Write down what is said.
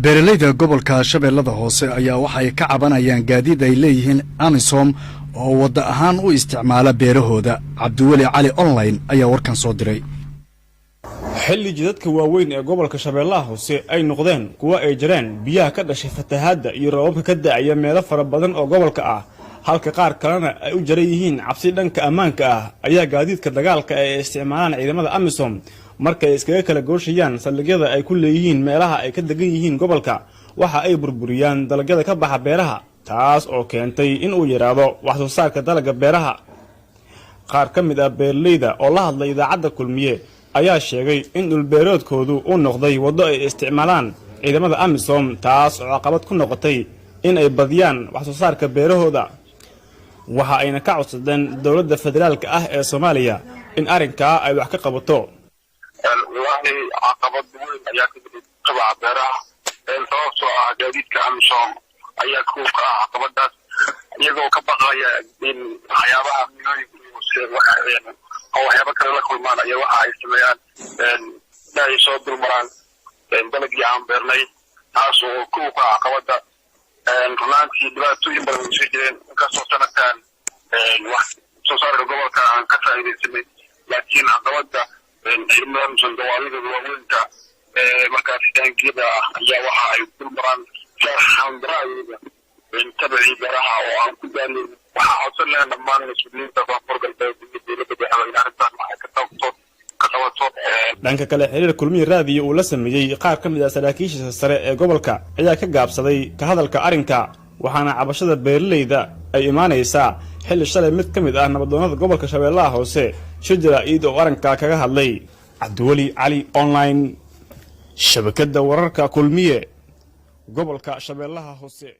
Beeraleyda gobolka Shabeellada Hoose ayaa waxay ka cabanayaan gaadiid ay leeyihiin amisom oo wada ahaan u isticmaala beerahooda. Cabdiweli Cali online ayaa warkan soo diray. xilli jidadka waaweyn ee gobolka Shabeellaha Hoose ay noqdeen kuwa ay jireen biyaha ka dhashay fatahaadda iyo roobabka ka da'aya meelo fara badan oo gobolka ah, halka qaar kalena ay u jaran yihiin cabsi dhanka ammaanka ah, ayaa gaadiidka dagaalka ee isticmaalaan ciidamada amisom markay iskaga kala gooshayaan saldhigyada ay ku leeyihiin meelaha ay ka degan yihiin gobolka waxa ay burburiyaan dalagyada ka baxa beeraha, taas oo keentay in uu yaraado wax soo saarka dalagga beeraha. qaar ka mid ah beeraleyda oo la hadlay idaacadda kulmiye ayaa sheegay in dhulbeeroodkoodu uu noqday waddo ay isticmaalaan ciidamada amisom, taas oo caqabad ku noqotay in ay badiyaan wax soo saarka beerahooda. waxa ayna ka codsadeen dowladda federaalka ah ee Soomaaliya in arrinkaa ay wax ka qabato. عقبات دول ayaa ka taba beeraha sababtoo ah gaadiidka amisom ayaa ku caqabadaas iyagoo ka baqaya in waxyaabaha waxyaabo kale la kulmaan ayaa waxa ay sameeyaan ay soo dulmaraan dalagii aan beernay, taas oo ku caqabada runtii dhibaatooyin badan soo jireen kasoo sanadkan wax soo saarka gobolka aan ka faa'iideysanay, laakiin caqabada ciidamada amisom dawaaliga waaweynka markaas taangiida ayaa waxa ay dulmaraan xandaraayiga tabici beeraha oo aan ku daalin. waxaa codsan lahaa dhammaan mas-uuliyiinta koonfur galbeed iyo dowladda dhexe in arrintan waxay ka qabato. dhanka kale xiriir kulmiye raadiyo uu la sameeyey qaar ka mid ah saraakiisha sare ee gobolka ayaa ka gaabsaday ka hadalka arrinka, waxaana cabashada beeraleyda ay imaanaysaa xilli shalay mid ka mid ah nabaddoonnada gobolka Shabeellaha Hoose shujara iid oo arrinka kaga hadlay. Cabdiweli Cali online, shabakadda wararka kulmiye gobolka Shabeellaha Hoose.